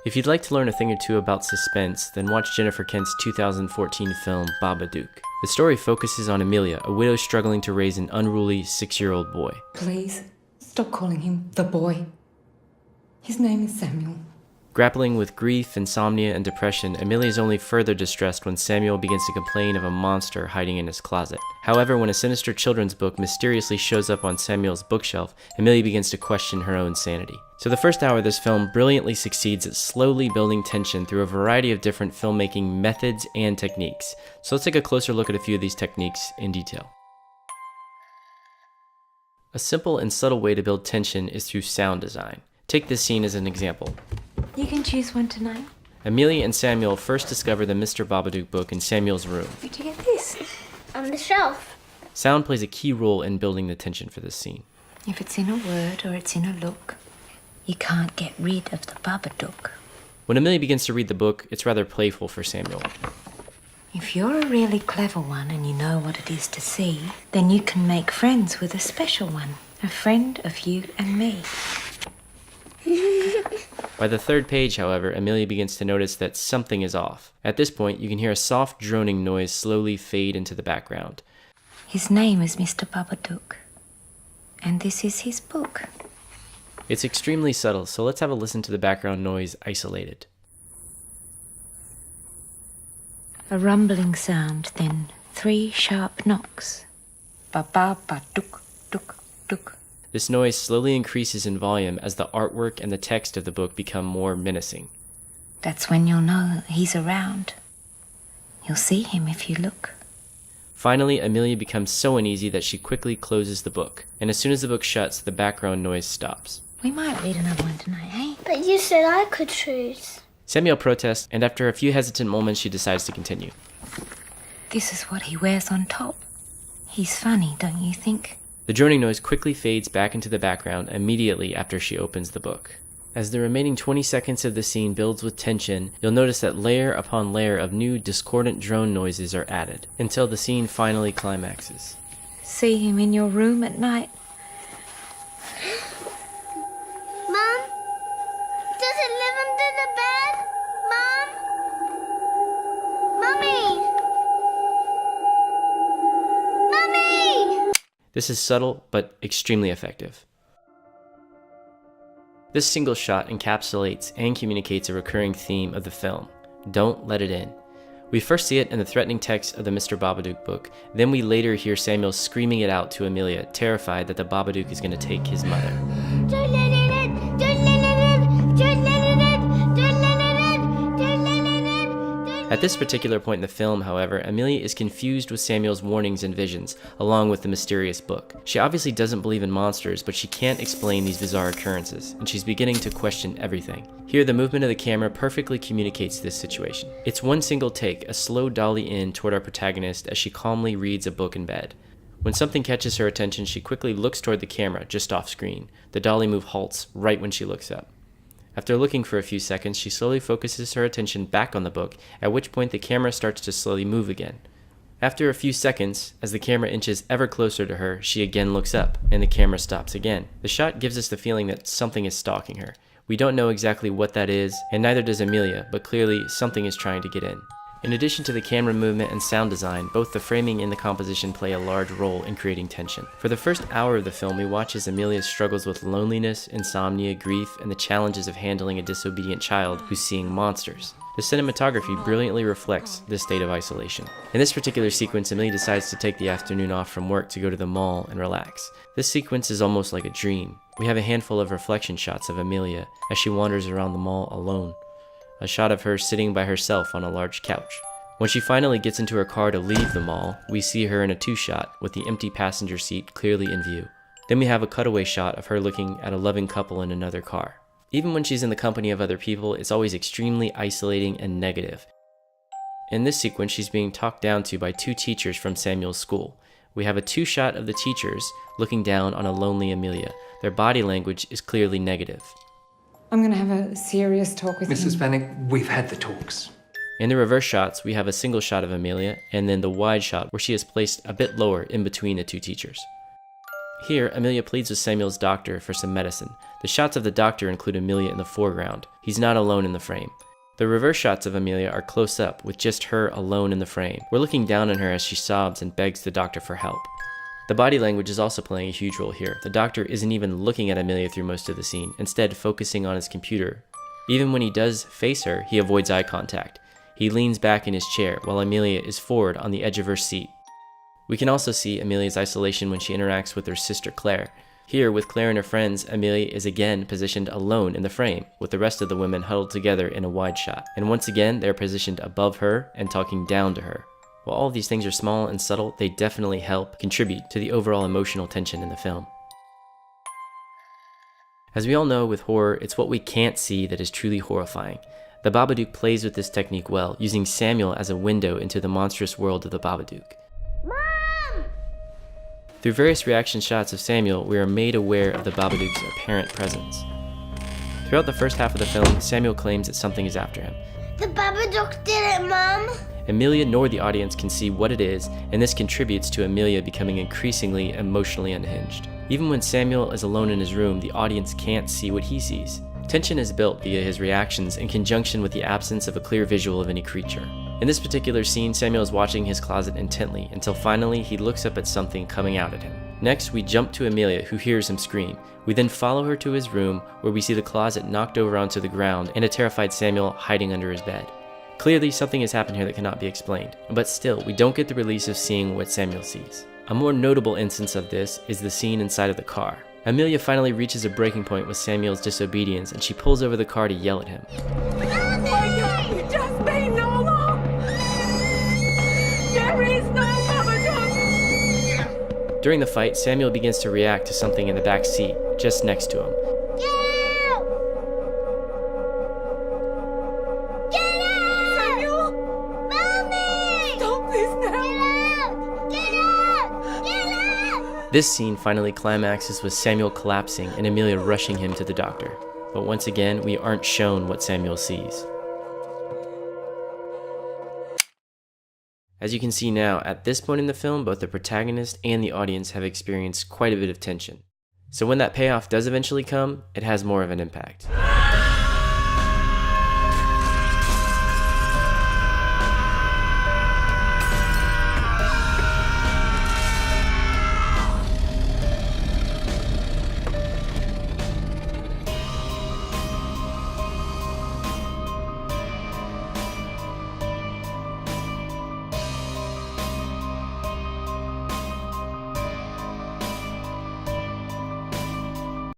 If you'd like to learn a thing or two about suspense, then watch Jennifer Kent's 2014 film Babadook. The story focuses on Amelia, a widow struggling to raise an unruly 6-year-old boy. Please, stop calling him the boy. His name is Samuel. Grappling with grief, insomnia, and depression, Amelia is only further distressed when Samuel begins to complain of a monster hiding in his closet. However, when a sinister children's book mysteriously shows up on Samuel's bookshelf, Amelia begins to question her own sanity. So the first hour of this film brilliantly succeeds at slowly building tension through a variety of different filmmaking methods and techniques. So let's take a closer look at a few of these techniques in detail. A simple and subtle way to build tension is through sound design. Take this scene as an example. You can choose one tonight. Amelia and Samuel first discover the Mr. Babadook book in Samuel's room. Where'd you get this? On the shelf. Sound plays a key role in building the tension for this scene. If it's in a word or it's in a look, you can't get rid of the Babadook. When Amelia begins to read the book, it's rather playful for Samuel. If you're a really clever one and you know what it is to see, then you can make friends with a special one. A friend of you and me. By the third page, however, Amelia begins to notice that something is off. At this point, you can hear a soft droning noise slowly fade into the background. His name is Mr. Babadook, and this is his book. It's extremely subtle, so let's have a listen to the background noise isolated. A rumbling sound, then 3 sharp knocks. Babadook, dook, dook. This noise slowly increases in volume as the artwork and the text of the book become more menacing. That's when you'll know he's around. You'll see him if you look. Finally, Amelia becomes so uneasy that she quickly closes the book, and as soon as the book shuts, the background noise stops. We might read another one tonight, eh? But you said I could choose. Samuel protests, and after a few hesitant moments, she decides to continue. This is what he wears on top. He's funny, don't you think? The droning noise quickly fades back into the background immediately after she opens the book. As the remaining 20 seconds of the scene builds with tension, you'll notice that layer upon layer of new discordant drone noises are added, until the scene finally climaxes. See him in your room at night. Mom? Does it live under the bed? Mom? Mummy! Mummy! This is subtle, but extremely effective. This single shot encapsulates and communicates a recurring theme of the film. Don't let it in. We first see it in the threatening text of the Mr. Babadook book, then we later hear Samuel screaming it out to Amelia, terrified that the Babadook is going to take his mother. Don't let it in! Don't let it in! Don't let it in! Don't let it in! Don't let it in! At this particular point in the film, however, Amelia is confused with Samuel's warnings and visions, along with the mysterious book. She obviously doesn't believe in monsters, but she can't explain these bizarre occurrences, and she's beginning to question everything. Here, the movement of the camera perfectly communicates this situation. It's one single take, a slow dolly in toward our protagonist as she calmly reads a book in bed. When something catches her attention, she quickly looks toward the camera, just off screen. The dolly move halts right when she looks up. After looking for a few seconds, she slowly focuses her attention back on the book, at which point the camera starts to slowly move again. After a few seconds, as the camera inches ever closer to her, she again looks up, and the camera stops again. The shot gives us the feeling that something is stalking her. We don't know exactly what that is, and neither does Amelia, but clearly something is trying to get in. In addition to the camera movement and sound design, both the framing and the composition play a large role in creating tension. For the first hour of the film, we watch as Amelia struggles with loneliness, insomnia, grief, and the challenges of handling a disobedient child who's seeing monsters. The cinematography brilliantly reflects this state of isolation. In this particular sequence, Amelia decides to take the afternoon off from work to go to the mall and relax. This sequence is almost like a dream. We have a handful of reflection shots of Amelia as she wanders around the mall alone. A shot of her sitting by herself on a large couch. When she finally gets into her car to leave the mall, we see her in a 2-shot with the empty passenger seat clearly in view. Then we have a cutaway shot of her looking at a loving couple in another car. Even when she's in the company of other people, it's always extremely isolating and negative. In this sequence, she's being talked down to by 2 teachers from Samuel's school. We have a 2-shot of the teachers looking down on a lonely Amelia. Their body language is clearly negative. I'm going to have a serious talk with Mrs. him. Bannock, we've had the talks. In the reverse shots, we have a single shot of Amelia, and then the wide shot where she is placed a bit lower in between the 2 teachers. Here, Amelia pleads with Samuel's doctor for some medicine. The shots of the doctor include Amelia in the foreground, He's not alone in the frame. The reverse shots of Amelia are close up with just her alone in the frame. We're looking down on her as she sobs and begs the doctor for help. The body language is also playing a huge role here. The doctor isn't even looking at Amelia through most of the scene, instead focusing on his computer. Even when he does face her, he avoids eye contact. He leans back in his chair while Amelia is forward on the edge of her seat. We can also see Amelia's isolation when she interacts with her sister Claire. Here, with Claire and her friends, Amelia is again positioned alone in the frame, with the rest of the women huddled together in a wide shot. And once again, they're positioned above her and talking down to her. While all of these things are small and subtle, they definitely help contribute to the overall emotional tension in the film. As we all know with horror, it's what we can't see that is truly horrifying. The Babadook plays with this technique well, using Samuel as a window into the monstrous world of the Babadook. Mom! Through various reaction shots of Samuel, we are made aware of the Babadook's apparent presence. Throughout the first half of the film, Samuel claims that something is after him. The Babadook did it, Mom! Amelia nor the audience can see what it is, and this contributes to Amelia becoming increasingly emotionally unhinged. Even when Samuel is alone in his room, the audience can't see what he sees. Tension is built via his reactions in conjunction with the absence of a clear visual of any creature. In this particular scene, Samuel is watching his closet intently until finally he looks up at something coming out at him. Next, we jump to Amelia, who hears him scream. We then follow her to his room, where we see the closet knocked over onto the ground and a terrified Samuel hiding under his bed. Clearly, something has happened here that cannot be explained, but still, we don't get the release of seeing what Samuel sees. A more notable instance of this is the scene inside of the car. Amelia finally reaches a breaking point with Samuel's disobedience, and she pulls over the car to yell at him. You just be normal! There is no Babadook! During the fight, Samuel begins to react to something in the back seat, just next to him. Get out! Get out! Samuel! Mommy! Stop this now! Get out! Get out! This scene finally climaxes with Samuel collapsing and Amelia rushing him to the doctor. But once again, we aren't shown what Samuel sees. As you can see now, at this point in the film, both the protagonist and the audience have experienced quite a bit of tension. So when that payoff does eventually come, it has more of an impact.